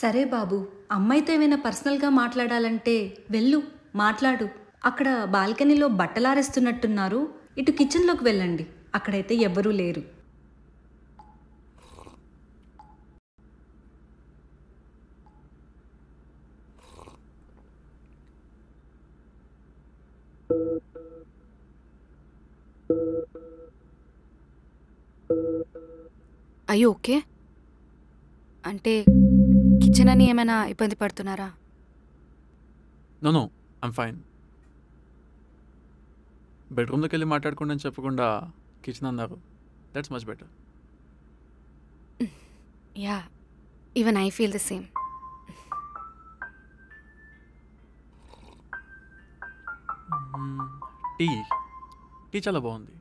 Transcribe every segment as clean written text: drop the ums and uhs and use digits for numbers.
సరే బాబు, అమ్మాయితో ఏమైనా పర్సనల్గా మాట్లాడాలంటే వెళ్ళు, మాట్లాడు. అక్కడ బాల్కనీలో బట్టలారేస్తున్నట్టున్నారు. ఇటు కిచెన్లోకి వెళ్ళండి, అక్కడైతే ఎవ్వరూ లేరు. అయ్యో ఓకే. అంటే కిచెన్ అని ఏమైనా ఇబ్బంది పడుతున్నారా? No I'm fine. బెడ్రూమ్లోకి వెళ్ళి మాట్లాడకుండా అని చెప్పకుండా కిచెన్ అన్నారు. That's much better. Yeah, even I feel the same. Tea tea చాలా బాగుంది.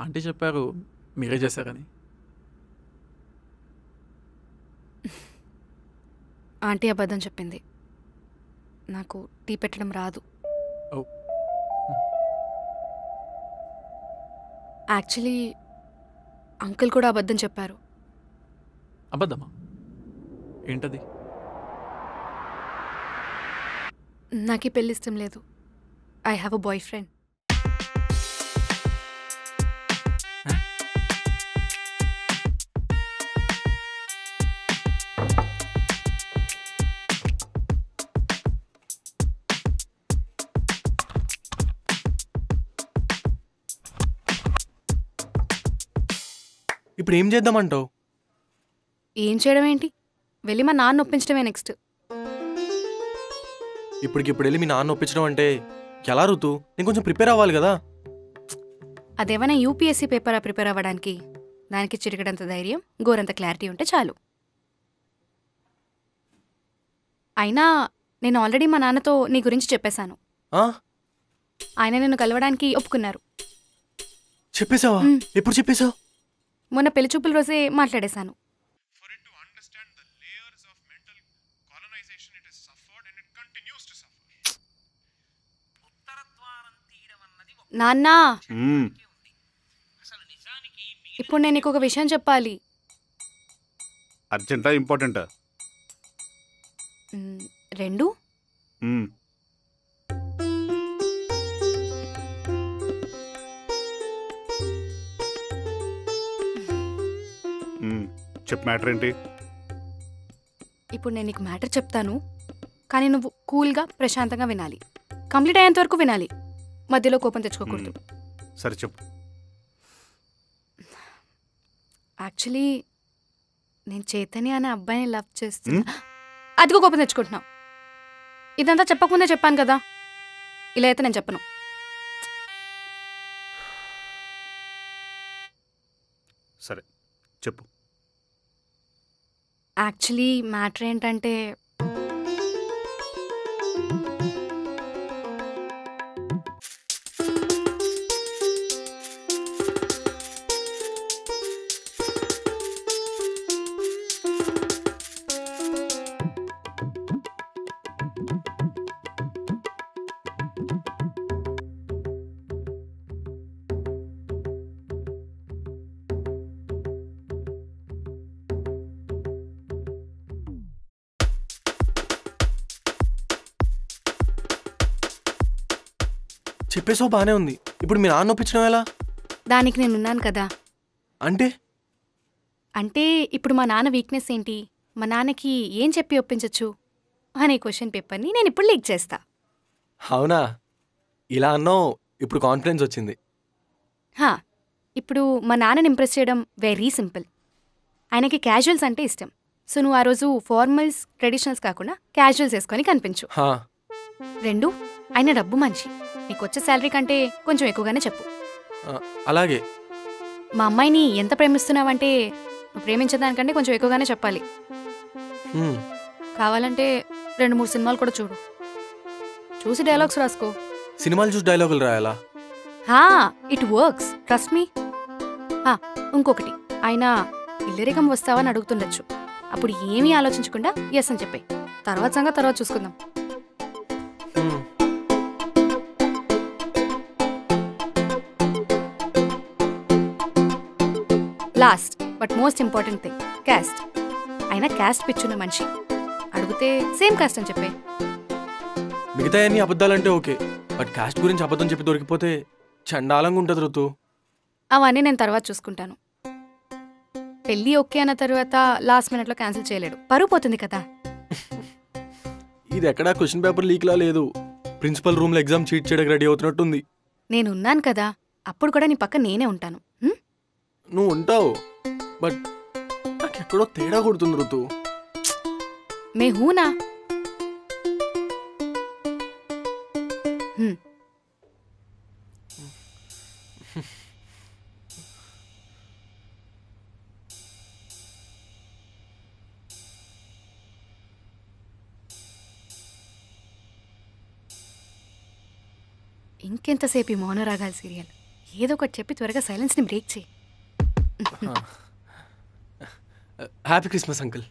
ఆంటీ చెప్పారు మీరే చేశారని. ఆంటీ అబద్ధం చెప్పింది. నాకు టీ పెట్టడం రాదు. ఓ, యాక్చువల్లీ అంకుల్ కూడా అబద్ధం చెప్పారు. అబద్ధమా? ఏంటది? నాకు ఈ పెళ్ళి ఇష్టం లేదు. I have a boy friend. ఇప్పుడు ఏం చేద్దామంటావు? ఏం చేయడం ఏంటి? వెళ్ళి మా నాన్న ఒప్పించడమే నెక్స్ట్. ఇప్పటికిప్పుడు వెళ్ళి మీ నాన్న ఒప్పించడం అంటే ఎలా ఋతు? నేను కొంచెం ప్రిపేర్ అవ్వాలి కదా. అదేమైనా యూపీఎస్సీ పేపరా ప్రిపేర్ అవ్వడానికి? దానికి చిరిగడంత ధైర్యం, గోరంత క్లారిటీ ఉంటే చాలు. అయినా నేను ఆల్రెడీ మా నాన్నతో నీ గురించి చెప్పేశాను. ఆయన నిన్ను కలవడానికి ఒప్పుకున్నారు. చెప్పేశావా? ఎప్పుడు చెప్పేశావు? మొన్న పెళ్లి చూపుల రోజే మాట్లాడేశాను. నాన్నా, ఇప్పుడు నేను నీకు ఒక విషయం చెప్పాలి. అర్జెంటా ఇంపార్టెంటా? రెండు. చెప్పు, మ్యాటర్ ఏంటి? ఇప్పుడు నేను నీకు మ్యాటర్ చెప్తాను, కానీ నువ్వు కూల్గా ప్రశాంతంగా వినాలి. కంప్లీట్ అయ్యేంత వరకు వినాలి, మధ్యలో కోపం తెచ్చుకోకూడదు. సరే చెప్పు. యాక్చువల్లీ నేను చైతన్య అనే అబ్బాయిని లవ్ చేస్తున్నా. అదిగో కోపం తెచ్చుకుంటున్నావు. ఇదంతా చెప్పకముందే చెప్పాను కదా. ఇలా అయితే నేను చెప్పను. సరే చెప్పు. యాక్చువల్లీ మ్యాటర్ ఏంటంటే, చెప్పేసావు, బానే ఉంది. ఇప్పుడు మీ నాన్న ఒప్పించడం ఎలా? దానికి నేనున్నాను కదా. అంటే అంటే ఇప్పుడు మా నాన్న వీక్నెస్ ఏంటి, మా నాన్నకి ఏం చెప్పి ఒప్పించచ్చు అనే క్వశ్చన్ పేపర్ని నేను ఇప్పుడు లీక్ చేస్తా. అవునా? ఇలా అన్నావు, ఇప్పుడు కాన్ఫిడెన్స్ వచ్చింది. ఇప్పుడు మా నాన్నని ఇంప్రెస్ చేయడం వెరీ సింపుల్. ఆయనకి క్యాజువల్స్ అంటే ఇష్టం. సో నువ్వు ఆ రోజు ఫార్మల్స్, ట్రెడిషనల్స్ కాకుండా క్యాజువల్స్ వేసుకొని కనిపించు. రెండు, ఆయన డబ్బు మనిషి. నీకు వచ్చే శాలరీ కంటే కొంచెం ఎక్కువగానే చెప్పు. అలాగే. మా అమ్మాయిని ఎంత ప్రేమిస్తున్నావంటే నువ్వు ప్రేమించేదానికంటే కొంచెం ఎక్కువగానే చెప్పాలి. కావాలంటే 2-3 సినిమాలు కూడా చూడు, చూసి డైలాగ్స్ రాసుకో. సినిమాలు చూసి డైలాగులు రాయాలా? It works, trust me. ఇంకొకటి, ఆయన ఇల్లరికం వస్తావని అడుగుతుండొచ్చు. అప్పుడు ఏమీ ఆలోచించకుండా ఎస్ అని చెప్పే. తర్వాత సంగతి తర్వాత చూసుకుందాం. Last but most important thing, caste. అయినా క్యాస్ట్ పిచ్చున్న మనిషి. అడిగితే సేమ్ కాస్ట్ అని చెప్పే. మిగతా అన్ని అబద్ధాలంటే ఓకే, బట్ కాస్ట్ గురించి అబద్ధం చెప్పి దొరికిపోతే చండాలంగా ఉంటుంది ఋతు. అవన్నీ నేను తర్వాత చూసుకుంటాను. పెళ్ళి ఓకే అన్న తర్వాత లాస్ట్ మినిట్లో క్యాన్సిల్ చేయలేడు, పరువు పోతుంది కదా. ఇది ఎక్కడా క్వశ్చన్ పేపర్ లీక్లా లేదు, ప్రిన్సిపల్ రూమ్లో ఎగ్జామ్ చీట్ చేయడానికి రెడీ అవుతున్నట్టుంది. నేను ఉన్నాను కదా, అప్పుడు కూడా నీ పక్క నేనే ఉంటాను. నువ్వు ఉంటావు, బట్ నాకు ఎక్కడో తేడా కొడుతుంది ఋతు. మే హూనా. ఇంకెంతసేపు ఈ మౌనరాగాల సీరియల్? ఏదో ఒకటి చెప్పి త్వరగా సైలెన్స్ని బ్రేక్ చేయి. Happy Christmas uncle.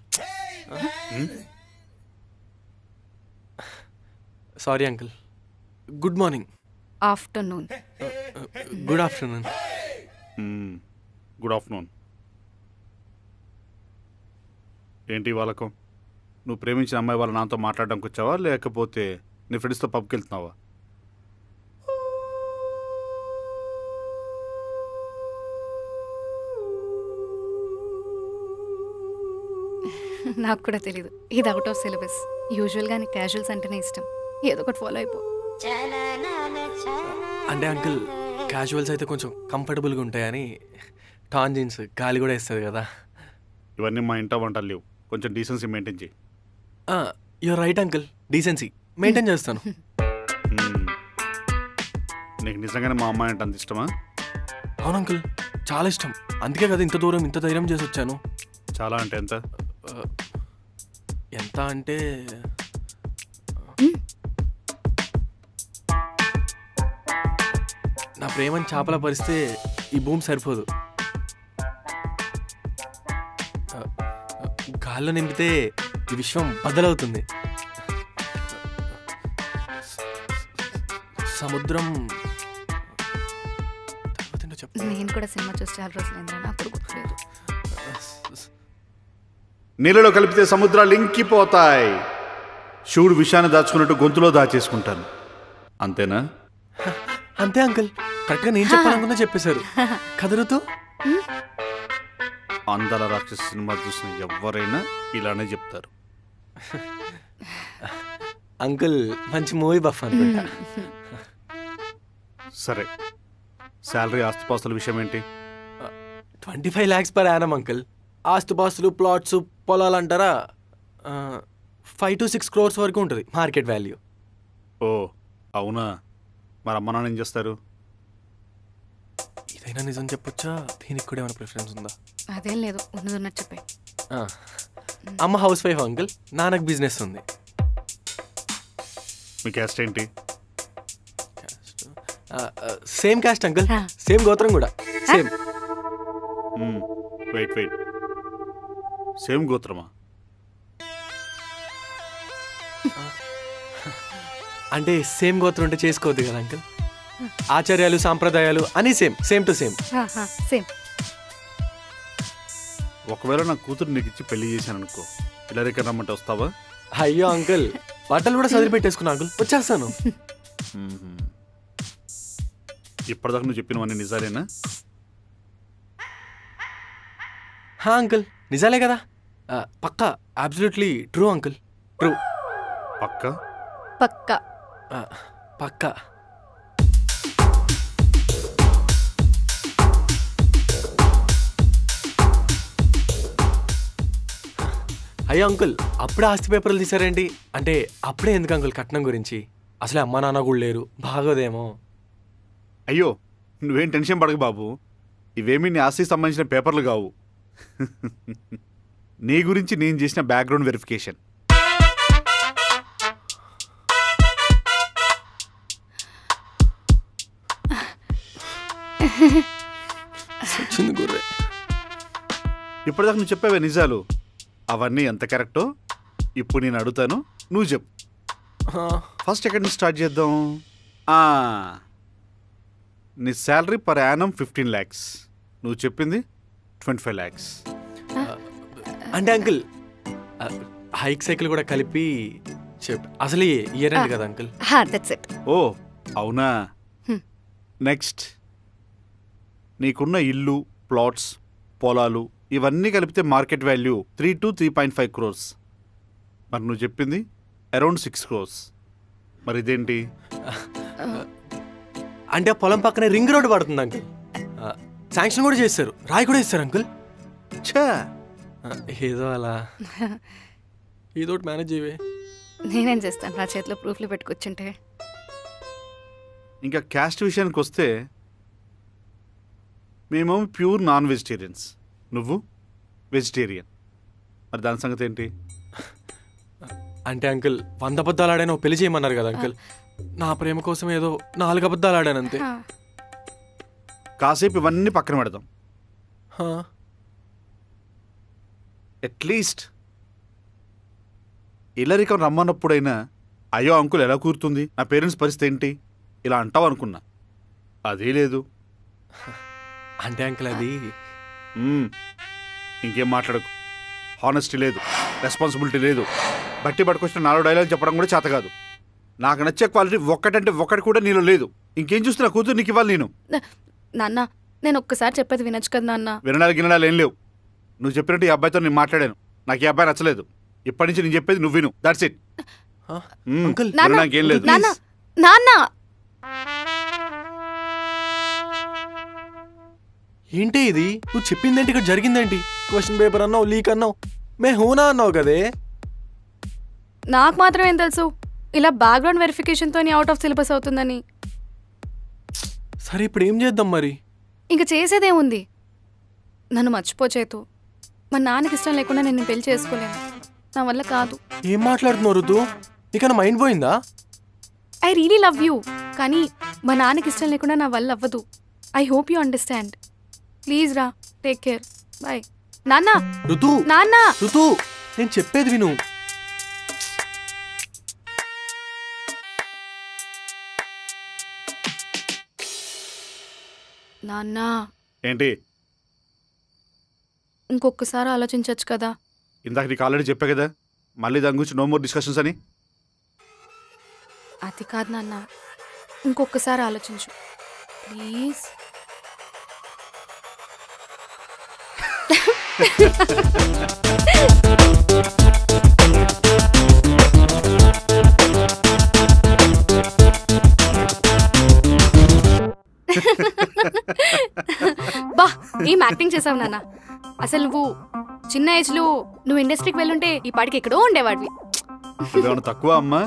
Sorry uncle. Good morning. Afternoon. Good afternoon. Good afternoon. ఏంటి వాళ్ళకు? నువ్వు ప్రేమించిన అమ్మాయి వాళ్ళ నాతో మాట్లాడడానికి వచ్చావా, లేకపోతే నీ ఫ్రెండ్స్తో పబ్కి వెళ్తున్నావా? నాకు కూడా తెలీదు, ఇది అవుట్ ఆఫ్ సిలబస్. యూజువల్గా నీకు క్యాజువల్స్ అంటేనే ఇష్టం, ఏదో ఒకటి ఫాలో అయిపో. అంటే అంకుల్ క్యాజువల్స్ అయితే కొంచెం కంఫర్టబుల్గా ఉంటాయని. టాన్ జీన్స్ గాలి కూడా ఇస్తుంది కదా. ఇవన్నీ మా ఇంట వంటలు లేవు, కొంచెం డీసెన్సీ మెయింటైన్ చేయి. You're right uncle, decency maintain చేస్తాను. నీకు నిజంగానే మా అమ్మాయి అంటే అంత ఇష్టమా? అవును అంకుల్, చాలా ఇష్టం. అందుకే కదా ఇంత దూరం ఇంత ధైర్యం చేసి వచ్చాను. చాలా అంటే ఎంత? ఎంత అంటే నా ప్రేమని చేపల పరిస్తే ఈ భూమి సరిపోదు. గాల్లో నింపితే ఈ విశ్వం బద్దలవుతుంది. సముద్రం నేను కూడా సినిమా చూసి చాలా రోజులైందా, అప్పుడు గుర్తులేదు. నీళ్ళలో కలిపితే సముద్రాలు ఇంకిపోతాయి. శివుడు విషయాన్ని దాచుకున్నట్టు గొంతులో దాచేసుకుంటాను. అంతేనా? అంతే అంకుల్, కరెక్ట్గా నేను చెప్పాలనుకున్నా చెప్పేశారు. కదురుతూ అందాల రాక్షస సినిమా చూసిన ఎవరైనా ఇలానే చెప్తారు. అంకుల్ మంచి మూవీ బఫ్ అనుకుంటా. సరే, శాలరీ ఆస్తిపాస్తుల విషయం ఏంటి? 25 lakhs per annum అంకుల్. ఆస్తుపాస్తులు ప్లాట్స్ పొలాలు అంటారా 5 to 6 crores వరకు ఉంటుంది మార్కెట్ వాల్యూ. ఓ అవునా? మరి అమ్మ నాన్న ఏం చేస్తారు? ఇదైనా నిజం చెప్పొచ్చా, దీనికి కూడా ఏమైనా ప్రిఫరెన్స్ ఉందా? అదేం లేదు, ఉన్నది ఉన్నట్టు చెప్పే. అమ్మ హౌస్ వైఫ్ అంకుల్, నాన్నకు బిజినెస్ ఉంది. మీ క్యాస్ట్ ఏంటి? సేమ్ క్యాస్ట్ అంకుల్, సేమ్ గోత్రం కూడా సేమ్. Wait same గోత్రమా? అంటే సేమ్ గోత్రం ఉంటే చేసుకోవద్దు కదా అంకుల్. ఆచార్యాలు సాంప్రదాయాలు అని సేమ్ టు సేమ్. ఒకవేళ నా కూతురు నీకు ఇచ్చి పెళ్లి చేశాను అనుకో, ఇలా దగ్గర రమ్మంటే వస్తావా? అయ్యో అంకుల్, బట్టలు కూడా సదిరి పెట్టేసుకున్నా అంకుల్, వచ్చేస్తాను. ఇప్పటిదాకా నువ్వు చెప్పినవన్నీ నిజాలేనా? అంకుల్ నిజాలే కదా, పక్కా అబ్సల్యూట్లీ ట్రూ అంకుల్, ట్రూ. పక్కా? పక్కా పక్కా. అయ్యో అంకుల్, అప్పుడే ఆస్తి పేపర్లు తీసారేంటి? అంటే అప్పుడే ఎందుకు అంకుల్ కట్నం గురించి? అసలే అమ్మా నాన్న కూడా లేరు, బాగోదేమో. అయ్యో నువ్వేం టెన్షన్ పడకు బాబు, ఇవేమీ నీ ఆస్తికి సంబంధించిన పేపర్లు కావు. నీ గురించి నేను చేసిన బ్యాక్గ్రౌండ్ వెరిఫికేషన్. ఇప్పటిదాకా నువ్వు చెప్పావే నిజాలు, అవన్నీ ఎంత కరెక్టో ఇప్పుడు నేను అడుగుతాను, నువ్వు చెప్పు. ఫస్ట్ ఎక్కడి నుంచి స్టార్ట్ చేద్దాం? నీ శాలరీ పర్ యానం 15 lakhs, నువ్వు చెప్పింది 25 lakhs. అంటే అంకుల్ హైక్ సైకిల్ కూడా కలిపి అసలు ఇయర్ అండి కదా అంకుల్. That's it. ఓ అవునా. నెక్స్ట్, నీకున్న ఇల్లు, ప్లాట్స్, పొలాలు ఇవన్నీ కలిపితే మార్కెట్ వాల్యూ 3 to 3.5 crores. మరి నువ్వు చెప్పింది అరౌండ్ 6 crores. మరి ఇదేంటి? అంటే ఆ పొలం పక్కనే రింగ్ రోడ్ పడుతుంది అంకుల్. శాంక్షన్ కూడా చేస్తారు, రాయి కూడా ఇస్తారు అంకుల్. ఛా, ఏదో అలా ఏదో ఒకటి మేనేజ్ చేయవే. నేనేం చేస్తాను, నా చేతిలో ప్రూఫ్లు పెట్టుకొచ్చుంటే. ఇంకా క్యాస్ట్ విషయానికి వస్తే మేము ప్యూర్ నాన్ వెజిటేరియన్స్, నువ్వు వెజిటేరియన్. మరి దాని సంగతి ఏంటి? అంటే అంకుల్ 100 అబద్ధాలు ఆడాను పెళ్లి చేయమన్నారు కదా అంకుల్. నా ప్రేమ కోసం ఏదో 4 అబద్ధాలు ఆడాను అంతే. కాసేపు ఇవన్నీ పక్కన పెడదాం. అట్లీస్ట్ ఇల్లరికం రమ్మన్నప్పుడైనా అయ్యో అంకుల్ ఎలా కూరుతుంది, నా పేరెంట్స్ పరిస్థితి ఏంటి ఇలా అంటావు అనుకున్నా. అదే లేదు. అంటే అంకుల్ అది ఇంకేం మాట్లాడకు. హానెస్టీ లేదు, రెస్పాన్సిబిలిటీ లేదు. బట్టి పట్టుకొచ్చిన 4 డైలాగ్ చెప్పడం కూడా చేత కాదు. నాకు నచ్చే క్వాలిటీ ఒక్కటంటే ఒక్కటి కూడా నీలో లేదు. ఇంకేం చూస్తున్నా కూతురు నీకు ఇవ్వాలి నేను. నాన్న, నేను ఒక్కసారి చెప్పేది వినొచ్చు కదా నాన్న. వినడాలు ఏం లేవు. నువ్వు చెప్పినట్టు ఈ అబ్బాయితో నేను మాట్లాడాను, నాకు ఈ అబ్బాయి నచ్చలేదు. ఇప్పటి నుంచి నేను చెప్పేది నువ్వు విను. That's it. నాకేం లేదు. ఏంటి ఇది? నువ్వు చెప్పిందేంటి, ఇక్కడ జరిగిందేంటి? క్వశ్చన్ పేపర్ అన్నావు, లీక్ అన్నావు, మే హూనా అన్నావు కదే. నాకు మాత్రం ఏం తెలుసు ఇలా బ్యాక్గ్రౌండ్ వెరిఫికేషన్తో అవుట్ ఆఫ్ సిలబస్ అవుతుందని. సరే ఇప్పుడు ఏం చేద్దాం మరి? ఇంకా చేసేదేముంది, నన్ను మర్చిపోచేతు. మా నాన్నకి ఇష్టం లేకుండా నేను పెళ్లి చేసుకోలేను, నా వల్ల కాదు. ఏం మాట్లాడుతున్నావు రుతు? నీకన్నా మైండ్ పోయిందా? ఐ రియలీ లవ్ యూ, కానీ మా నాన్నకి ఇష్టం లేకుండా నా వల్ల అవ్వదు. I hope you understand. Please రా, టేక్ కేర్, బాయ్. నాన్న, రుతు, నాన్న, రుతు, నేను చెప్పేది విను. నాన్న. ఏంటి? ఇంకొకసారి ఆలోచించవచ్చు కదా. ఇందాక నీకు ఆల్రెడీ చెప్పా కదా, మళ్ళీ దాని గురించి నో మోర్ డిస్కషన్స్ అని. అది కాదు నాన్న, ఇంకొకసారి ఆలోచించు ప్లీజ్. బా, ఏం యాక్టింగ్ చేసావు నాన్న. అసలు నువ్వు చిన్న ఏజ్లో నువ్వు ఇండస్ట్రీకి వెళ్ళుంటే ఈ పాటికి ఎక్కడో ఉండేవాడివి. తక్కువ అమ్మా.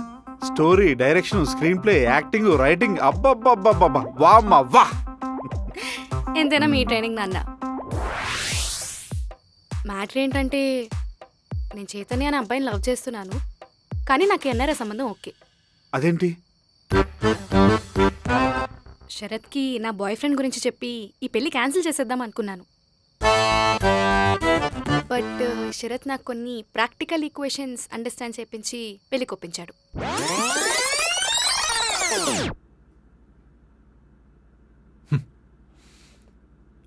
Story, direction, screenplay, acting, writing, అబ్బబ్బబ్బబ్బబ్బా, వామ్మా వా. ఎంతైనా మీ ట్రైనింగ్ నాన్న. మ్యాటర్ ఏంటంటే, నేను చైతన్య అనే అబ్బాయిని లవ్ చేస్తున్నాను, కానీ నాకు ఎన్ఆర్ఐ సంబంధం ఓకే. అదేంటి? శరత్కి నా బాయ్ ఫ్రెండ్ గురించి చెప్పి ఈ పెళ్లి క్యాన్సిల్ చేసేద్దాం అనుకున్నాను. బట్ శరత్ నాకు కొన్ని ప్రాక్టికల్ ఈక్వేషన్స్ అండర్స్టాండ్ చేయించి పెళ్లి కొప్పించాడు.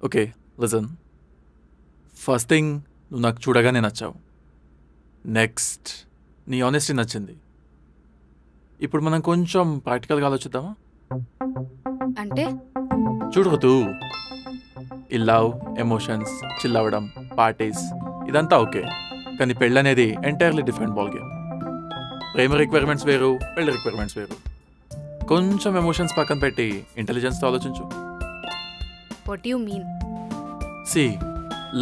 ఓకే లిజన్, ఫస్ట్ థింగ్ నువ్వు నాకు చూడగానే నచ్చావు. నెక్స్ట్ నీ ఆనెస్టీ నచ్చింది. ఇప్పుడు మనం కొంచెం ప్రాక్టికల్గా ఆలోచిద్దామా? అంటే చూడవద్దు, ఈ లవ్, ఎమోషన్స్, చిల్ అవ్వడం, పార్టీస్ ఇదంతా ఓకే, కానీ పెళ్ళి అనేది ఎంటైర్లీ డిఫరెంట్ బాల్ గేమ్. ప్రేమ రిక్వైర్మెంట్స్ వేరు, పెళ్ళి రిక్వైర్మెంట్స్ వేరు. కొంచెం ఎమోషన్స్ పక్కన పెట్టి ఇంటెలిజెన్స్తో ఆలోచించు. What you mean? See,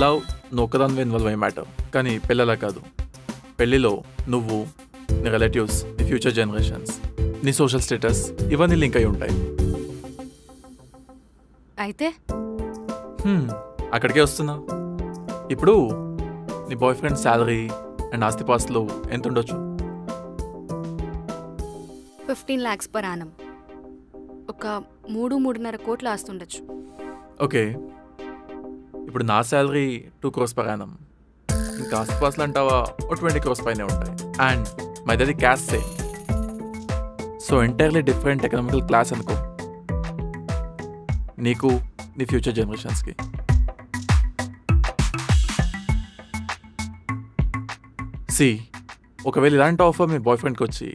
love నొక్కదాన్ని ఇన్వాల్వ్ అయ్యే మ్యాటర్, కానీ పెళ్ళలా కాదు. పెళ్ళిలో నువ్వు, నీ రిలేటివ్స్, నీ ఫ్యూచర్ జనరేషన్స్, నీ సోషల్ స్టేటస్ ఇవన్నీ లింక్ అయి ఉంటాయి. అయితే అక్కడికే వస్తున్నా. ఇప్పుడు నీ బాయ్ ఫ్రెండ్ శాలరీ అండ్ ఆస్తిపాస్తులు ఎంత ఉండొచ్చు? 15 lakhs per annum. ఒక 3-3.5 కోట్ల ఆస్తుండొచ్చు. ఓకే, ఇప్పుడు నా శాలరీ 2 crores per annum. ఇంకా ఆస్తిపాస్తులు అంటావా 20 crores పైనే ఉంటాయి. అండ్ మైదది caste, so entirely different economical class అనుకో. నీకు, నీ ఫ్యూచర్ జనరేషన్స్కి. సి, ఒకవేళ ఇలాంటి ఆఫర్ మీ బాయ్ ఫ్రెండ్కి వచ్చి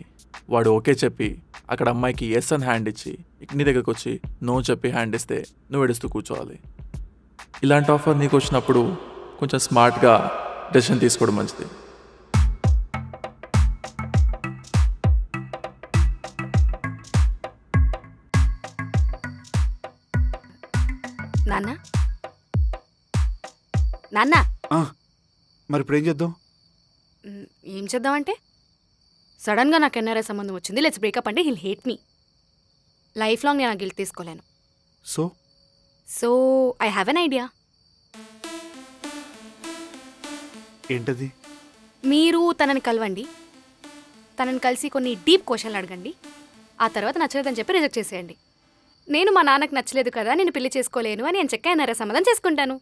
వాడు ఓకే చెప్పి అక్కడ అమ్మాయికి ఎస్ అని హ్యాండ్ ఇచ్చి నీ దగ్గరకు వచ్చి నో చెప్పి హ్యాండ్ ఇస్తే నువ్వు ఏడుస్తూ కూర్చోవాలి. ఇలాంటి ఆఫర్ నీకు వచ్చినప్పుడు కొంచెం స్మార్ట్గా డెసిషన్ తీసుకోవడం మంచిది. నాన్న నాన్న మరి ఇప్పుడు ఏం చేద్దాం? ఏం చేద్దామంటే సడన్గా నాకు ఎన్ఆర్ఐ సంబంధం వచ్చింది, లెట్స్ బ్రేకప్ అంటే he'll hate me. Life long నేను ఆ గిల్ట్ తీసుకోలేను. So I have an idea. ఏంటది? మీరు తనని కలవండి, తనని కలిసి కొన్ని డీప్ క్వశ్చన్లు అడగండి, ఆ తర్వాత నచ్చలేదని చెప్పి రిజెక్ట్ చేసేయండి. నేను మా నాన్నకు నచ్చలేదు కదా, నేను పెళ్లి చేసుకోలేను అని చెక్క ఎన్ఆర్ఐ సంబంధం చేసుకుంటాను.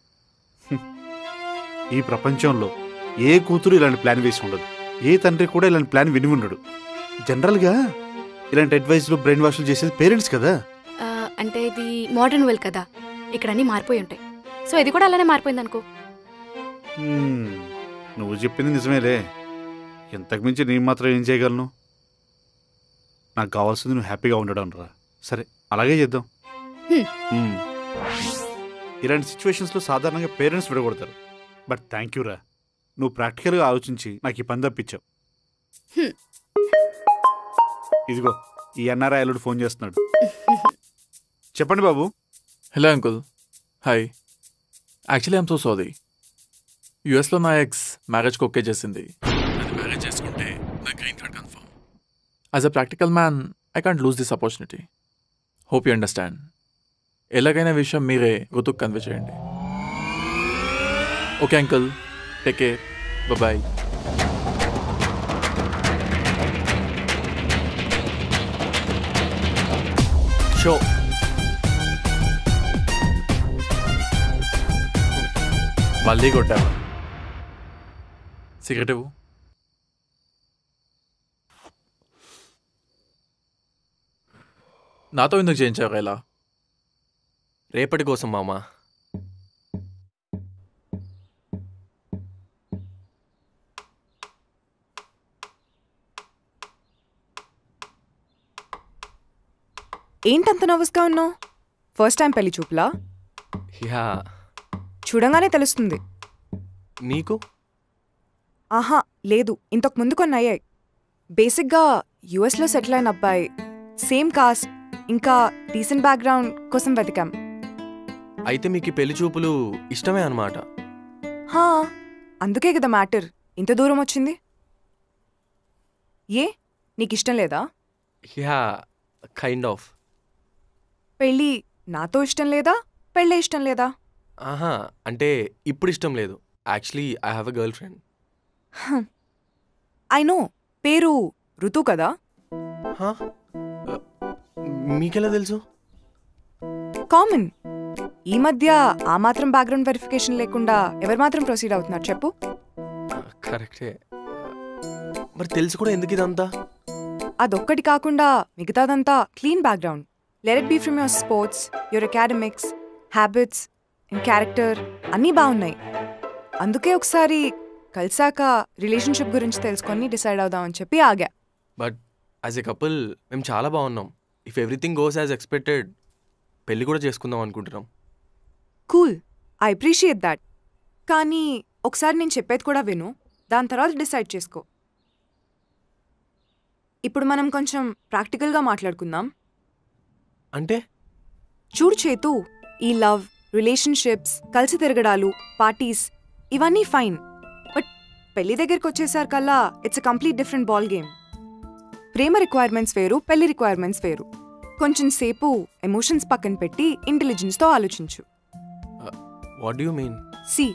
ఈ ప్రపంచంలో ఏ కూతురు ఇలాంటి ప్లాన్ వేసి ఉండదు, ఏ తండ్రి కూడా ఇలాంటి ప్లాన్ విని ఉండడు. జనరల్గా ఇలాంటి అడ్వైస్లు బ్రెయిన్ వాష్లు చేసేది పేరెంట్స్ కదా. అంటే ఇది మోడర్న్ వెల్ కదా, ఇక్కడ అన్నీ మారిపోయి ఉంటాయి. సో ఇది కూడా అలానే మారిపోయింది అనుకో. నువ్వు చెప్పింది నిజమేలే, ఇంతకుమించి నేను మాత్రం ఏం చేయగలను? నాకు కావాల్సింది నువ్వు హ్యాపీగా ఉండడం రా. సరే అలాగే చేద్దాం. ఇలాంటి సిచ్యువేషన్స్లో సాధారణంగా పేరెంట్స్ విడగొడతారు, బట్ థ్యాంక్ యూ రా, నువ్వు ప్రాక్టికల్గా ఆలోచించి నాకు ఈ పని తప్పించావు. ఇదిగో ఈ ఎన్ఆర్ఐ అల్లుడు ఫోన్ చేస్తున్నాడు. చెప్పండి బాబు. Hello uncle. Hi. Actually I'm so sorry. యుఎస్లో నా ఎక్స్ మ్యారేజ్కి ఓకే చేసింది. అది మ్యారేజ్ చేసుకుంటే నా green card confirm. As a practical man I can't lose this opportunity. Hope you understand. ఎలాగైనా విషయం మీరే ఋతుక్ కన్వే చేయండి. Okay uncle, take care, bye. షో మళ్ళీ కొట్టావా? సిగరెట్ ఇవ్వు. నాతో ఎందుకు చేయించావు ఇలా? రేపటి కోసం మామా. ఏంటంత నర్వస్గా ఉన్నావు? ఫస్ట్ టైం పెళ్లి చూపులా? యా. చూడంగానే తెలుస్తుంది. నీకు? ఆహా లేదు, ఇంతకు ముందు కొన్ని అయ్యాయి. బేసిక్గా యుఎస్లో సెటిల్ అయిన అబ్బాయి, సేమ్ కాస్ట్, ఇంకా డీసెంట్ బ్యాక్గ్రౌండ్ కోసం వెతికాం. అయితే మీకు పెళ్లి చూపులు ఇష్టమే అన్నమాట. హా, అందుకే కదా మ్యాటర్ ఇంత దూరం వచ్చింది. ఏ నీకిష్టం లేదా? Yeah, kind of. పెళ్ళి నాతో ఇష్టం లేదా, పెళ్ళే ఇష్టం లేదా? ఆహా, అంటే ఇప్పుడు ఇష్టం లేదు. Actually I have a girl friend. I know, పేరు ఋతు కదా? మీకెలా తెలుసు? కామన్. ఈ మధ్య ఆ మాత్రం బ్యాక్గ్రౌండ్ వెరిఫికేషన్ లేకుండా ఎవరు మాత్రం ప్రొసీడ్ అవుతున్నారు చెప్పు? కరెక్టే. మరి తెలుసు కూడా ఎందుకు ఇదంతా? అదొక్కటి కాకుండా మిగతాదంతా clean background. Let it be from your sports, your academics, habits and character అన్నీ బాగున్నాయి. అందుకే ఒకసారి కలిసాక రిలేషన్షిప్ గురించి తెలుసుకొని డిసైడ్ అవుదామని చెప్పి ఆగా. బట్ యాజ్ ఎ కపుల్ మేము చాలా బాగున్నాం. If everything goes as expected పెళ్ళి కూడా చేసుకుందాం అనుకుంటున్నాం. Cool, I appreciate that. కానీ ఒకసారి నేను చెప్పేది కూడా విను, దాని తర్వాత డిసైడ్ చేసుకో. ఇప్పుడు మనం కొంచెం ప్రాక్టికల్గా మాట్లాడుకుందాం. అంటే? చూడు చేతు, ఈ లవ్, రిలేషన్షిప్స్, కలిసి తిరగడాలు, పార్టీస్ ఇవన్నీ ఫైన్. బట్ పెళ్లి దగ్గరికి వచ్చేసరికల్లా it's a complete different ball game. ప్రేమ రిక్వైర్మెంట్స్ వేరు, పెళ్లి రిక్వైర్మెంట్స్ వేరు. కొంచెం సేపు ఎమోషన్స్ పక్కన పెట్టి ఇంటెలిజెన్స్తో ఆలోచించు. What do you mean? See,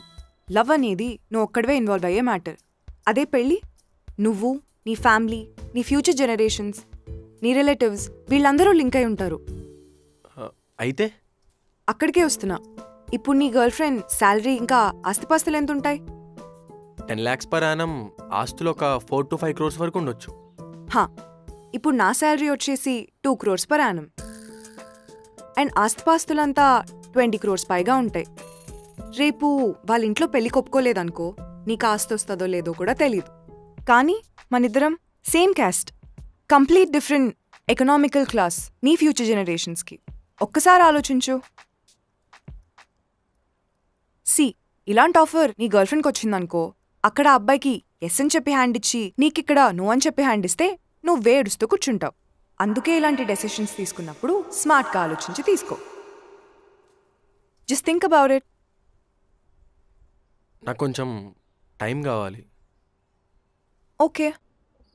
love అనేది నువ్వు ఒక్కడివే ఇన్వాల్వ్ అయ్యే మ్యాటర్. అదే పెళ్ళి నువ్వు, నీ ఫ్యామిలీ, నీ ఫ్యూచర్ జనరేషన్స్, నీ రిలేటివ్స్ వీళ్ళందరూ లింక్ అయి ఉంటారు. అయితే అక్కడికే వస్తున్నా. ఇప్పుడు నీ గర్ల్ ఫ్రెండ్ శాలరీ ఇంకా ఆస్తిపాస్తులు ఎంత ఉంటాయి? 10 lakhs per annum. ఆస్తులు ఒక 4 to 5 crores వరకు ఉండొచ్చు. హా, ఇప్పుడు నా శాలరీ వచ్చేసి 2 crores per annum. అండ్ ఆస్తిపాస్తులంతా 20 crores పైగా ఉంటాయి. రేపు వాళ్ళ ఇంట్లో పెళ్లికి ఒప్పుకోలేదనుకో, నీకు ఆస్తి వస్తుందో లేదో కూడా తెలీదు. కానీ మనిద్దరం same caste, complete different economical class. నీ ఫ్యూచర్ జనరేషన్స్కి ఒక్కసారి ఆలోచించు. ఇలాంటి ఆఫర్ నీ గర్ల్ ఫ్రెండ్కి వచ్చిందనుకో, అక్కడ అబ్బాయికి ఎస్ అని చెప్పి హ్యాండ్ ఇచ్చి నీకిక్కడ నో అని చెప్పి హ్యాండ్ ఇస్తే నువ్వు ఏడుస్తూ కూర్చుంటావు. అందుకే ఇలాంటి డెసిషన్స్ తీసుకున్నప్పుడు స్మార్ట్గా ఆలోచించి తీసుకో. Just think about it. నాకు కొంచెం టైం కావాలి. ఓకే,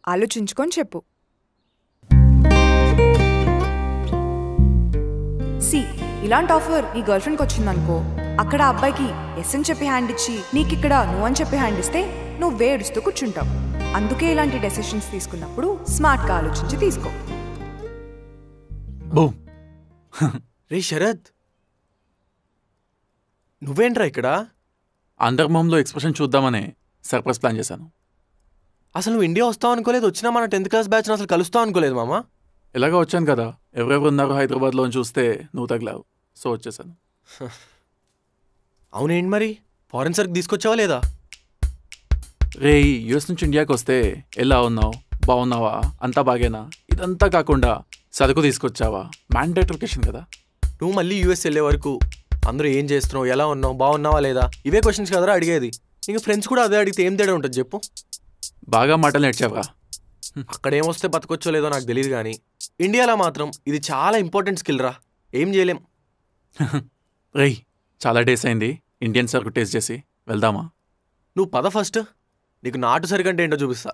ఆలోచించుకొని చెప్పు. ఇలాంటి ఆఫర్ నీ గర్ల్ ఫ్రెండ్కి వచ్చిందనుకో, అక్కడ అబ్బాయికి ఎస్ అని చెప్పి హ్యాండ్ ఇచ్చి నీకిక్కడ నో అని చెప్పి హ్యాండ్ ఇస్తే నువ్వు ఏడుస్తూ కూర్చుంటావు. అందుకే ఇలాంటి డెసిషన్స్ తీసుకున్నప్పుడు స్మార్ట్గా ఆలోచించి తీసుకో. రే శరత్, నువ్వేంట్రా ఇక్కడ? అందరి మొహంలో ఎక్స్ప్రెషన్ చూద్దామనే సర్ప్రైజ్ ప్లాన్ చేశాను. అసలు నువ్వు ఇండియా వస్తావు అనుకోలేదు, వచ్చినా మన 10th క్లాస్ బ్యాచ్ అసలు కలుస్తావు అనుకోలేదు మామ. ఎలాగో వచ్చాను కదా, ఎవరెవరు ఉన్నారు హైదరాబాద్లో చూస్తే నువ్వు తగిలావు, సో వచ్చేసాను. అవునేంటి మరి, ఫారెన్ సర్కి తీసుకొచ్చావా లేదా? రే, యూఎస్ నుంచి ఇండియాకి వస్తే ఎలా ఉన్నావు, బాగున్నావా, అంతా బాగేనా, ఇదంతా కాకుండా సరుకు తీసుకొచ్చావా, మ్యాండేటరీకేషన్ కదా. నువ్వు మళ్ళీ యూఎస్ వెళ్ళే వరకు అందరూ ఏం చేస్తున్నావు, ఎలా ఉన్నావు, బాగున్నావా లేదా, ఇవే క్వశ్చన్స్ కదరా అడిగేది. ఇంకా ఫ్రెండ్స్ కూడా అదే అడిగితే ఏం తేడా ఉంటుంది చెప్పు. బాగా మాటలు నేర్చావా? అక్కడ ఏమొస్తే బతకొచ్చో లేదో నాకు తెలియదు, కానీ ఇండియాలో మాత్రం ఇది చాలా ఇంపార్టెంట్ స్కిల్ రా, ఏం చేయలేం. రేయ్, చాలా డేస్ అయింది ఇండియన్ సరుకు టేస్ట్ చేసి, వెళ్దామా? నువ్వు పద ఫస్ట్, నీకు నాటు సరికంటే ఏంటో చూపిస్తా.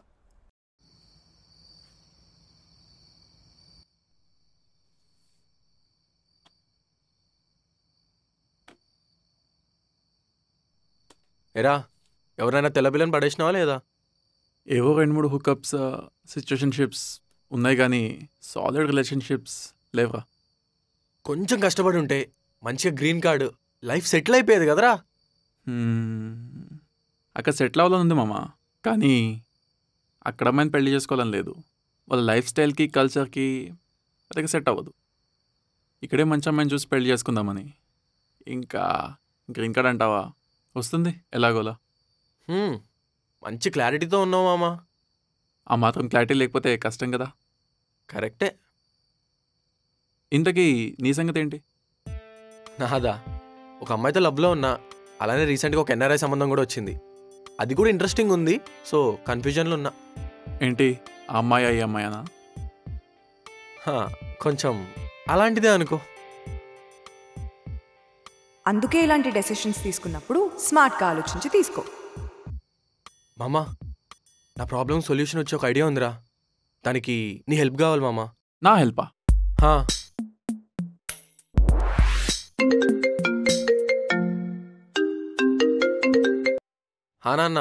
ఎరా, ఎవరైనా తెల్లబిల్లని పడేసినావా లేదా? ఏవో 2-3 హుకప్స్, సిచ్యుయేషన్షిప్స్ ఉన్నాయి కానీ సాలిడ్ రిలేషన్షిప్స్ లేవా. కొంచెం కష్టపడి ఉంటే మంచిగా గ్రీన్ కార్డు, లైఫ్ సెటిల్ అయిపోయేది కదరా. అక్కడ సెటిల్ అవ్వాలని ఉంది మామ, కానీ అక్కడ అమ్మాయిని పెళ్లి చేసుకోవాలని లేదు. వాళ్ళ లైఫ్ స్టైల్కి కల్చర్కి అదే సెట్ అవ్వదు. ఇక్కడే మంచి అమ్మాయిని చూసి పెళ్లి చేసుకుందామని. ఇంకా గ్రీన్ కార్డ్ అంటావా, వస్తుంది ఎలాగోలా. మంచి క్లారిటీతో ఉన్నావు మామ. ఆ మాత్రం క్లారిటీ లేకపోతే కష్టం కదా. కరెక్టే. ఇంతకీ నీ సంగతి ఏంటి? నాదా, ఒక అమ్మాయితో లవ్లో ఉన్నా, అలానే రీసెంట్గా ఒక ఎన్ఆర్ఐ సంబంధం కూడా వచ్చింది. అది కూడా ఇంట్రెస్టింగ్ ఉంది, సో కన్ఫ్యూజన్లో ఉన్నా. ఏంటి, ఆ అమ్మాయి ఈ అమ్మాయినా? కొంచెం అలాంటిదే అనుకో. అందుకే ఇలాంటి డెసిషన్స్ తీసుకున్నప్పుడు స్మార్ట్గా ఆలోచించి తీసుకో. మామా, నా ప్రాబ్లం సొల్యూషన్ వచ్చే ఒక ఐడియా ఉందిరా, దానికి నీ హెల్ప్ కావాలి మామా. నా హెల్పా? నాన్న,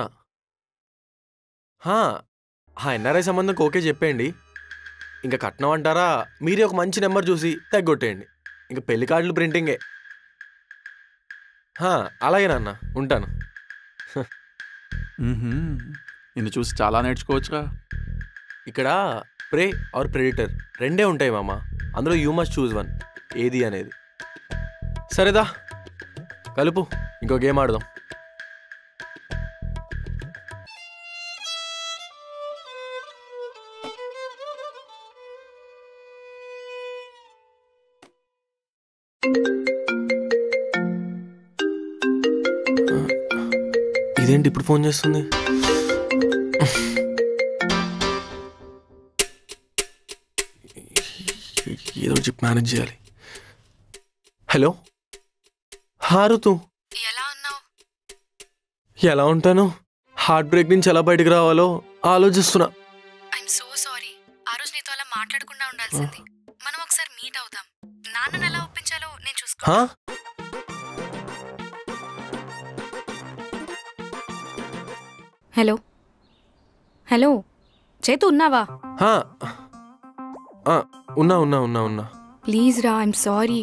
ఎన్ఆర్ఐ సంబంధంకి ఓకే చెప్పేయండి. ఇంకా కట్నం అంటారా, మీరే ఒక మంచి నెంబర్ చూసి తగ్గొట్టేయండి. ఇంకా పెళ్లి కార్డులు ప్రింటింగే. అలాగే నాన్న, ఉంటాను. నిన్ను చూసి చాలా నేర్చుకోవచ్చుగా. ఇక్కడ ప్రే ఆర్ ప్రెడిటర్ రెండే ఉంటాయి మామ, అందులో యూ మస్ట్ చూజ్ వన్, ఏది అనేది. సరేదా, కలుపు, ఇంకో గేమ్ ఆడదాం. ఇదేంటి ఇప్పుడు ఫోన్ చేస్తుంది? ఏదో చెప్పి మేనేజ్ చేయాలి. హలో, ఋతు, ఎలా ఉన్నావు? ఎలా ఉంటాను? హార్ట్ బ్రేక్ నుంచి ఎలా బయటకు రావాలో ఆలోచిస్తున్నా. ఐఎమ్ సో సారీ, ఆ రోజు నీతో అలా మాట్లాడకుండా ఉండాల్సింది. మనం ఒకసారి మీట్ అవుదాం. నాన్నని ఎలా ఒప్పించాలో నేను చూసుకుంటా. హలో హలో, చేతు ఉన్నావా? ఉన్నా. ప్లీజ్ రా, ఐఎమ్ సారీ,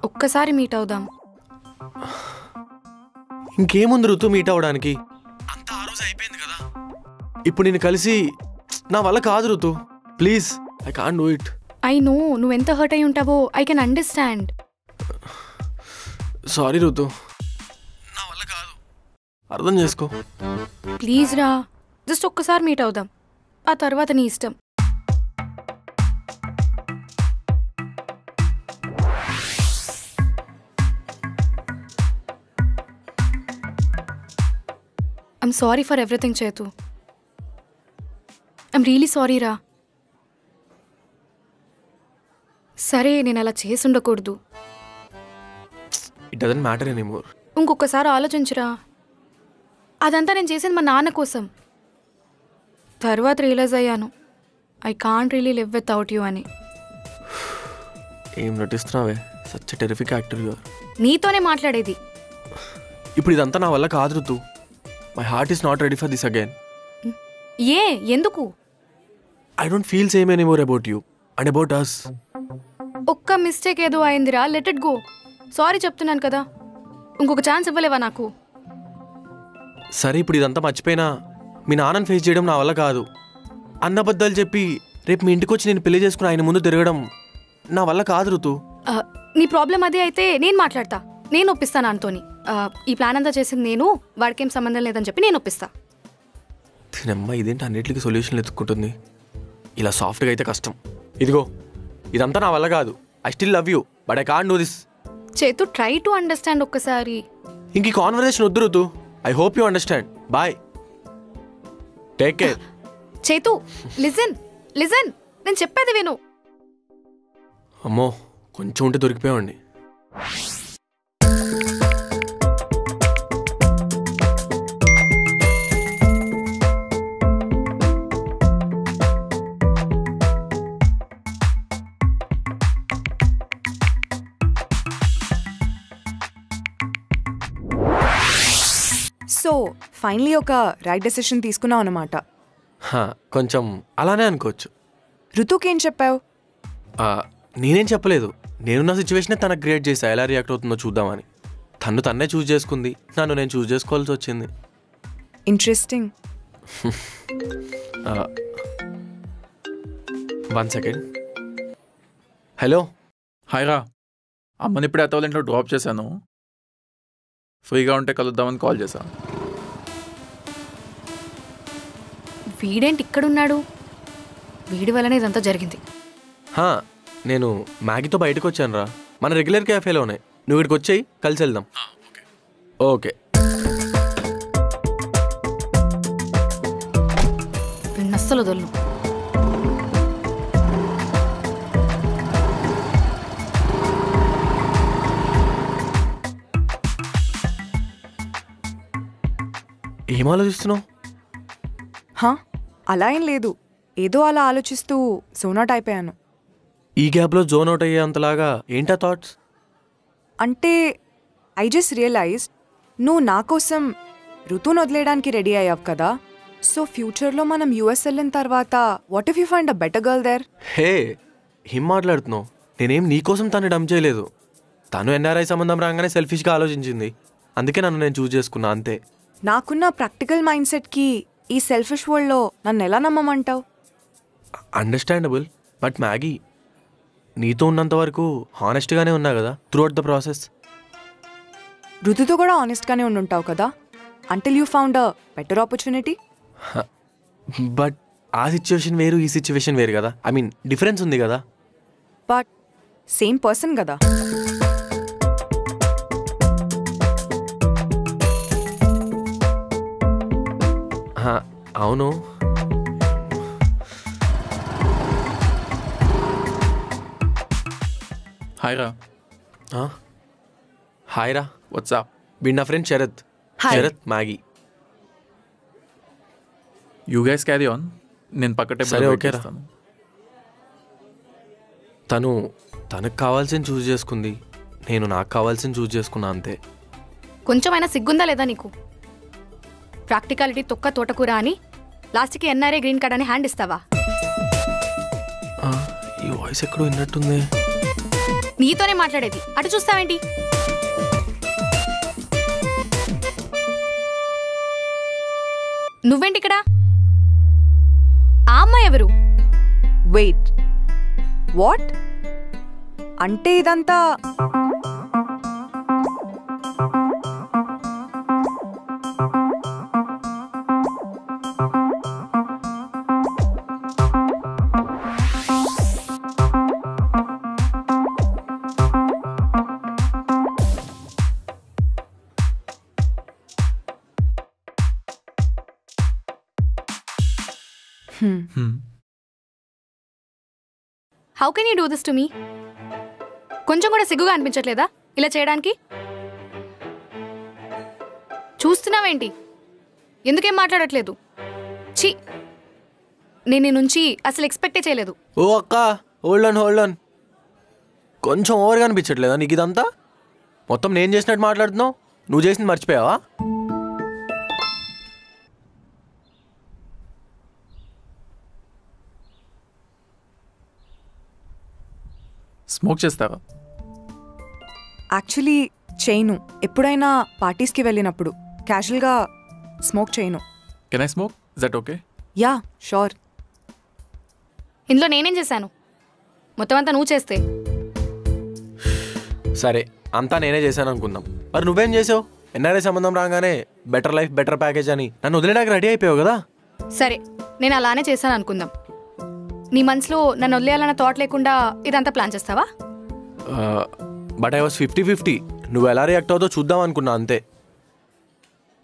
ఒక్కసారి మీట్ అవుదాం. ఇంకేముంది ఋతు మీట్ అవడానికి, అంతా ఆ రోజు అయిపోయింది కదా. ఇప్పుడు నేను కలిసి నా వల్ల కాదు ఋతు, please, I can't do it. I know నువ్వెంత హర్ట్ అయి ఉంటావో, ఐ కెన్ అండర్స్టాండ్. సారీ ఋతు, నా వల్ల కాదు, అర్థం చేసుకో. ప్లీజ్ రా, జస్ట్ ఒక్కసారి మీట్ అవుదాం. ఆ తర్వాత నీ ఇష్టం. ఐమ్ సారీ ఫర్ ఎవ్రీథింగ్ చేతు. ఐమ్ రియలీ సారీ రా. సరే నేను అలా చేసి ఉండకూడదు. It doesn't matter anymore. ఇంకొకసారి ఆలోచించురా. అదంతా నేను చేసింది మా నాన్న కోసం. తర్వాత రియలైజ్ అయ్యాను I can't really live without you అని. ఏం నటిస్తున్నావే? Such terrific actor you are. నీతోనే మాట్లాడేది. ఇప్పుడు ఇదంతా నా వల్ల కాదు Ritu. My heart is not ready for this again. ఏ ఎందుకు? I don't feel same anymore about you and about us. ఒక్క మిస్టేక్ ఏదో అయిందిరా, లెట్ ఇట్ గో. సారీ చెప్తున్నాను కదా, ఇంకొక ఛాన్స్ ఇవ్వలేవా నాకు? సరే ఇప్పుడు ఇదంతా మర్చిపోయినా మీ నాన్నని ఫేస్ చేయడం నా వల్ల కాదు. అన్నబద్ధాలు చెప్పి రేపు మీ ఇంటికి వచ్చి నేను పెళ్లి చేసుకుని ఆయన ముందు తిరగడం నా వల్ల కాదు ఋతు. నీ ప్రాబ్లం అదే అయితే నేను మాట్లాడతా, నేను ఒప్పిస్తాను నాన్నతోని. ఈ ప్లాన్ అంతా చేసింది నేను, వాడికేం సంబంధం లేదని చెప్పి నేను ఒప్పిస్తా. తినమ్మ ఇదేంటి అన్నిటికీ సొల్యూషన్లు ఎత్తుక్కుంటుంది. ఇలా సాఫ్ట్గా అయితే కష్టం. ఇదిగో ఇదంతా నా వల్ల కాదు. I still love you but I can't do this. Chethu try to understand ఒక్కసారి. ఇంక ఈ కాన్వర్సేషన్ వద్దు Ruthu. I hope you understand. Bye, take care. Chethu listen listen, నేను చెప్పేది విను. అమ్మో కొంచెం ఉంటే దొరికిపోయామండి. సో ఫైనలీ ఒక రైట్ డెసిషన్ తీసుకున్నావు అన్నమాట. కొంచెం అలానే అనుకోవచ్చు. ఋతుకేం చెప్పావు? నేనేం చెప్పలేదు. నేనున్న సిచ్యువేషనే తనకు క్రియేట్ చేసా, ఎలా రియాక్ట్ అవుతుందో చూద్దామని. తన్నే చూస్ చేసుకుంది, నన్ను నేను చూస్ చేసుకోవాల్సి వచ్చింది. ఇంట్రెస్టింగ్. 1 సెకండ్. హలో. హాయ్ రా. అమ్మని ఇప్పుడు అతవలింట్లో డ్రాప్ చేశాను. ఫ్రీగా ఉంటే కలుద్దామని కాల్ చేశాను. వీడేంటి ఇక్కడున్నాడు? వీడి వల్లనే ఇదంతా జరిగింది. నేను మ్యాగీతో బయటకు వచ్చాను రా. మన రెగ్యులర్ క్యాఫేలోనే. నువ్వు ఇక్కడికి వచ్చాయి, కలిసి వెళ్దాం. ఓకే. అస్సలు వదలను. ఏం ఆలోచిస్తున్నావు? అలా ఏం లేదు, ఏదో అలా ఆలోచిస్తూ జోన్ అయిపోయాను. ఈ గ్యాప్లో జోన్ అవుట్ అయ్యే అంతలాగా ఏంటా థాట్స్? అంటే ఐ జస్ట్ రియలైజ్ నువ్వు నా కోసం ఋతుని వదిలేయడానికి రెడీ అయ్యావు కదా. సో ఫ్యూచర్లో మనం యూఎస్ వెళ్ళిన తర్వాత what if you find a better girl there? Hey, ఏం మాట్లాడుతున్నావు? నేనేం నీకోసం తను డమ్ చేయలేదు. తను ఎన్ఆర్ఐ సంబంధం రాగానే సెల్ఫిష్గా ఆలోచించింది. అందుకే నన్ను నేను చూస్ చేసుకున్నా, అంతే. నాకున్న ప్రాక్టికల్ మైండ్ సెట్కి ఈ సెల్ఫిష్ వరల్డ్లో నన్ను ఎలా నమ్మమంటావు? అండర్స్టాండబుల్. బట్ మ్యాగీ, నీతో ఉన్నంత వరకు హానెస్ట్గానే ఉన్నా కదా త్రూఅవుట్ ద ప్రాసెస్. ఋతుతో కూడా ఆనెస్ట్గానే ఉండుంటావు కదా, until you found a better opportunity. But ఆ సిచ్యువేషన్ వేరు, ఈ సిచ్యువేషన్ వేరు కదా. ఐ మీన్ డిఫరెన్స్ ఉంది కదా. బట్ సేమ్ పర్సన్ కదా. అవును. హాయ్ రా. హాయ్ రా. వాట్సాప్. వీడు నా friend Sharath. Sharath, Maggie. You guys carry on. నేను పక్క సరే, టైం ఓకే రా. తనకు కావాల్సింది చూస్ చేసుకుంది, నేను నాకు కావాల్సింది చూస్ చేసుకున్నా, అంతే. కొంచెమైనా సిగ్గుందా లేదా నీకు? ప్రాక్టికాలిటీ తొక్క తోటకూర అని లాస్ట్కి ఎన్ఆర్ఐ గ్రీన్ కార్డ్ అని హ్యాండ్ ఇస్తావా? ఈ వాయిస్ ఎక్కడో విన్నట్టుంది. నీతోనే మాట్లాడేది, అటు చూస్తావేంటి? నువ్వేంటి ఇక్కడ? ఆ అమ్మాయి ఎవరు? Wait, what? అంటే ఇదంతా how can you do this to me? కొంచెం కూడా సిగ్గుగా అనిపించట్లేదా ఇలా చేయడానికి? చూస్తున్నావేంటి? ఎందుకేం మాట్లాడట్లేదు? ఛీ, నేను నీ నుంచి అసలు ఎక్స్పెక్టే చేయలేదు. ఓ అక్క, హోల్డ్ ఆన్. కొంచెం ఓవర్గా అనిపించట్లేదా నీకు ఇదంతా? మొత్తం నేను చేసినట్టు మాట్లాడుతున్నావు, నువ్వు చేసింది మర్చిపోయావా? స్మోక్ చేస్తావా? యాక్చువల్లీ చేయను. ఎప్పుడైనా పార్టీస్కి వెళ్ళినప్పుడు క్యాజువల్గా స్మోక్ చేయను. Can I smoke? Is that okay? Yeah, sure. ఇందులో నేనేం చేశాను? మొత్తం అంతా నువ్వు చేస్తే. సరే, అంతా నేనే చేశాను అనుకుందాం. మరి నువ్వేం చేసావు? ఎన్ఆర్ఐ సంబంధం రాగానే బెటర్ లైఫ్ బెటర్ ప్యాకేజ్ అని నన్ను వదిలేడానికి రెడీ అయిపోయావు కదా. సరే, నేను అలానే చేశాను అనుకుందాం. నీ మనసులో నన్ను వదిలేయాలన్న థాట్ లేకుండా ఇదంతా ప్లాన్ చేస్తావా? But I was 50-50. నువ్వు ఎలా రియాక్ట్ అవుతావు చూద్దాం అనుకున్నా అంతే.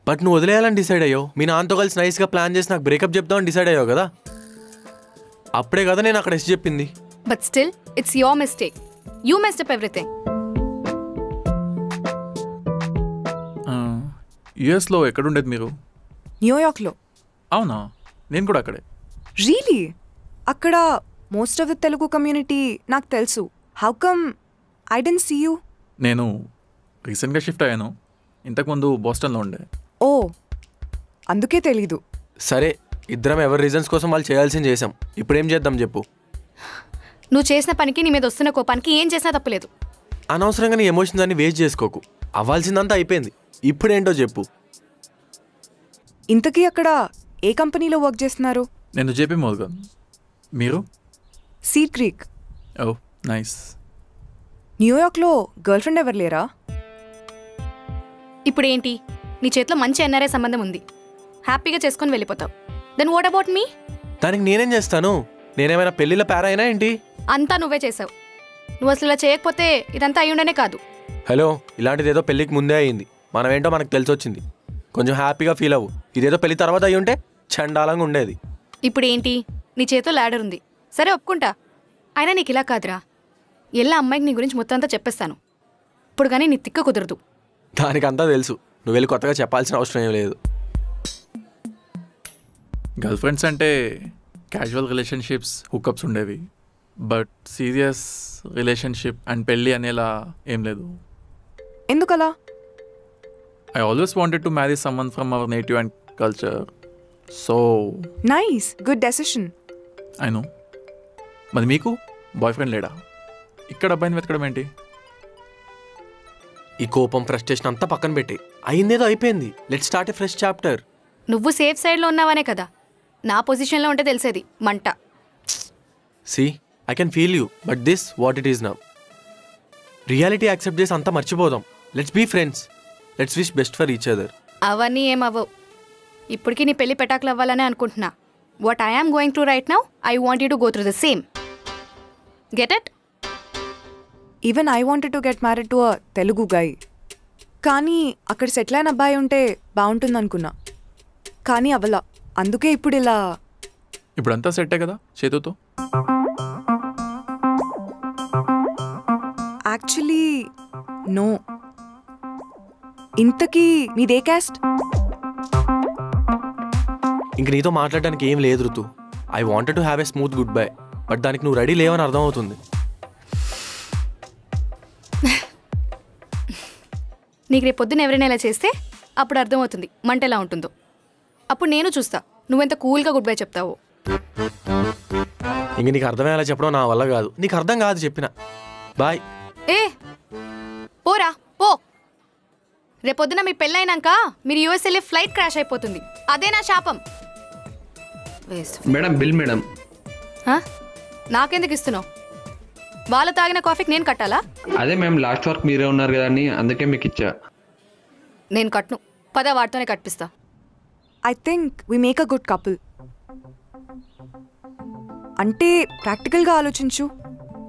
బట్ నువ్వు వదిలేయాలని డిసైడ్ అయ్యావు. మీ నాన్నతో కలిసి నైస్గా ప్లాన్ చేసి నాకు బ్రేకప్ చెప్దామని డిసైడ్ అయ్యావు కదా. అప్పుడే కదా నేను అక్కడ ఎస్ చెప్పింది. But still it's your mistake. You messed up everything. యుఎస్లో ఎక్కడుండేది మీరు? న్యూయార్క్లో. అవునా, నేను కూడా అక్కడే. రియలీ? అక్కడ most of the Telugu community నాకు తెలుసు. How come I didn't see you? నేను రీసెంట్గా షిఫ్ట్ అయ్యాను. ఇంతకుముందు బోస్టన్లో ఉండే. ఓ, అందుకే తెలీదు. సరే, ఇద్దరం ఎవరి రీజన్స్ కోసం వాళ్ళు చేయాల్సింది చేసాం. ఇప్పుడు ఏం చేద్దాం చెప్పు? నువ్వు చేసిన పనికి నీ మీద వస్తున్న కోపానికి ఏం చేసినా తప్పలేదు. అనవసరంగా నీ ఎమోషన్స్ అన్ని వేస్ట్ చేసుకోకు. అవ్వాల్సిందంతా అయిపోయింది. ఇప్పుడేంటో చెప్పు. ఇంతకీ అక్కడ ఏ కంపెనీలో వర్క్ చేస్తున్నారు? నేను జేపీ మోర్గన్. మీరు? Seed Creek. Oh nice. న్యూయార్క్లో గర్ల్ ఫ్రెండ్ ఎవరు లేరా? ఇప్పుడు ఏంటి? నీ చేతిలో మంచి ఎన్ఆర్ఐ సంబంధం ఉంది, హ్యాపీగా చేసుకొని వెళ్ళిపోతావు. Then what about me? దానికి నేనేం చేస్తాను? నేనేమైనా పెళ్లిలో పేరా అయినా ఏంటి? అంతా నువ్వే చేసావు. నువ్వు అసలు ఇలా చేయకపోతే ఇదంతా అయ్యుండనే కాదు. హలో, ఇలాంటిది ఏదో పెళ్ళికి ముందే అయింది. మనమేంటో మనకు తెలిసి వచ్చింది. కొంచెం హ్యాపీగా ఫీల్ అవ్వు. ఇదేదో పెళ్లి తర్వాత అయ్యి ఉంటే చండాలంగా ఉండేది. ఇప్పుడు ఏంటి? నీ చేతిలో ల్యాడర్ ఉంది, సరే ఒప్పుకుంటా. అయినా నీకు ఇలా కాదురా. ఎలా అమ్మాయికి నీ గురించి మొత్తం అంతా చెప్పేస్తాను. ఇప్పుడు కానీ నీ తిక్క కుదరదు. దానికంతా తెలుసు. నువ్వు వెళ్ళి కొత్తగా చెప్పాల్సిన అవసరం ఏం లేదు. గర్ల్ ఫ్రెండ్స్ అంటే క్యాజువల్ రిలేషన్షిప్స్, హుకప్స్ ఉండేవి. బట్ సీరియస్ రిలేషన్షిప్ అండ్ పెళ్ళి అనేలా ఏం లేదు. ఎందుకలా? I always wanted to marry someone from our native and culture. So... Nice. Good decision. I know. మరి మీకు బాయ్ ఫ్రెండ్ లేడా? ఇక్కడ అబ్బాయిని వెతకడం ఏంటి? ఈ కోపం, ఫ్రస్ట్రేషన్ అంతా పక్కన పెట్టి అయిందేదో అయిపోయింది. Let's start a fresh chapter. నువ్వు సేఫ్ సైడ్లో ఉన్నావనే కదా. నా పొజిషన్లో ఉంటే తెలిసేది మంట. See, I can feel you, but this what it is now. Reality accept చేసి అంతా మర్చిపోదాం. Let's be friends. Let's wish best for each other. అవన్నీ ఏమవ్వవు. ఇప్పటికీ నీ పెళ్లి పెటాకులు అవ్వాలని అనుకుంటున్నా. What I am going to right now, I want you to go through the same. Get it? Even I wanted to get married to a Telugu guy. కానీ అక్కడ సెటిల్ అయిన అబ్బాయి ఉంటే బాగుంటుంది అనుకున్నా. కానీ అవలా. అందుకే ఇప్పుడు ఇలా. ఇప్పుడంతా సెట్టే కదా చేతుతో? Actually no. ఇంతకీ మీదే క్యాస్ట్? ఇంక నీతో మాట్లాడడానికి ఏం లేదు ఋతు. I wanted to have a smooth good bye, but దానికి నువ్వు రెడీ లేవని అర్థం అవుతుంది. నీకు రేపు పొద్దున ఎవరైనా ఇలా చేస్తే అప్పుడు అర్థమవుతుంది మంట ఎలా ఉంటుందో. అప్పుడు నేను చూస్తా నువ్వెంత కూల్గా గుడ్ బై చెప్తావు. ఇంక నీకు అర్థమయ్యేలా చెప్పడం నా వల్ల కాదు. నీకు అర్థం కాదు చెప్పిన. బాయ్. ఏ పోరా పో. రేపొద్దున మీ పెళ్ళైనాక మీరు యూఎస్ వెళ్ళి ఫ్లైట్ క్రాష్ అయిపోతుంది. అదే నా శాపం. Madam bill madam. నాకెందుకు ఇస్తున్నావు? వాళ్ళు తాగిన కాఫీకి నేను కట్టాలా? అదే మేము లాస్ట్ వర్క్ మీరే ఉన్నారు కదా అని అందుకే మీకు ఇచ్చా. నేను కట్ను. పద వాటితోనే కట్టిస్తా. I think we make a good couple. అంటే ప్రాక్టికల్గా ఆలోచించు.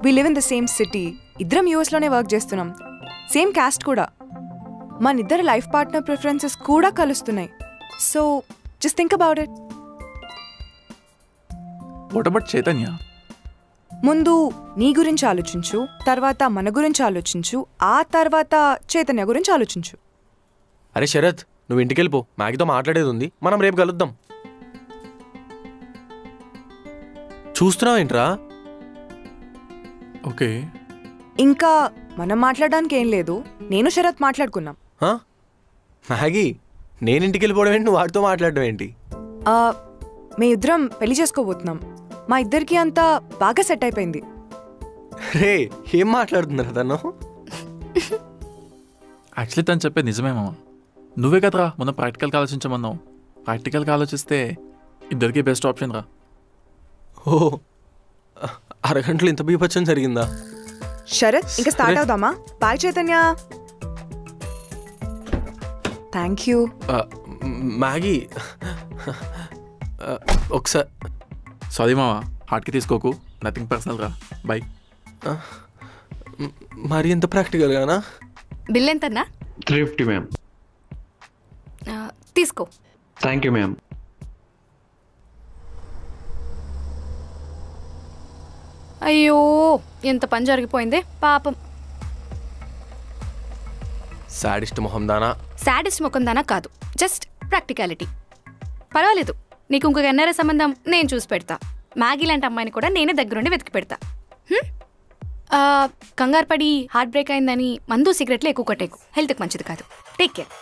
We live in the same city. ఇద్దరం యూఎస్లోనే వర్క్ చేస్తున్నాం. సేమ్ క్యాస్ట్ కూడా. మన ఇద్దరు లైఫ్ పార్ట్నర్ ప్రిఫరెన్సెస్ కూడా కలుస్తున్నాయి. So just think about it. What about Chaitanya? ముందు నీ గురించి ఆలోచించు, తర్వాత మన గురించి ఆలోచించు, ఆ తర్వాత చైతన్య గురించి ఆలోచించు. అరే శరత్, నువ్వు ఇంటికి వెళ్ళిపో, మ్యాగీతో మాట్లాడేది ఉంది, మనం రేపు కలుద్దాం. చూస్తున్నావు ఏంట్రా? ఓకే. ఇంకా మనం మాట్లాడడానికి ఏం లేదు, నేను శరత్ మాట్లాడుకున్నాం. మ్యాగీ, నేను ఇంటికి వెళ్ళిపోవడం ఏంటి, నువ్వు వాడితో మాట్లాడడం ఏంటి? మీ ఇద్దరం పెళ్లి చేసుకోబోతున్నాం. మా ఇద్దరికి అంతా బాగా సెట్ అయిపోయింది. రే, ఏం మాట్లాడుతున్నారా తను? యాక్చువల్లీ తను చెప్పేది నిజమే మామ. నువ్వే కదరా మొన్న ప్రాక్టికల్గా ఆలోచించమన్నావు. ప్రాక్టికల్గా ఆలోచిస్తే ఇద్దరికి బెస్ట్ ఆప్షన్ రా. ఓ, అరగంటలో ఇంత బీపచ్చం జరిగిందా? శరత్, ఇంకా స్టార్ట్ అవుదామా? Bye Chaitanya. Thank you. Maggie, ఒకసారి సారీ మామ, హార్ట్కి తీసుకోకు, నథింగ్ పర్సనల్ రా. బై. మరి ఎంత ప్రాక్టికల్గానా? బిల్ ఎంతన్నా? 350 మ్యామ్. తీసుకో. Thank you ma'am. అయ్యో, ఎంత పని జరిగిపోయిందే పాపం. సాడిస్ట్ మొహం దానా? సాడిస్ట్ ముఖం దానా కాదు, జస్ట్ ప్రాక్టికాలిటీ. పర్వాలేదు, నీకు ఇంకొక ఎన్ఆర్ఐ సంబంధం నేను చూసి పెడతా. మ్యాగీ లాంటి అమ్మాయిని కూడా నేనే దగ్గరుండి వెతికి పెడతా. కంగారు పడి హార్ట్ బ్రేక్ అయిందని మందు సిగరెట్లు ఎక్కువ కొట్టేకు, హెల్త్కి మంచిది కాదు. Take care.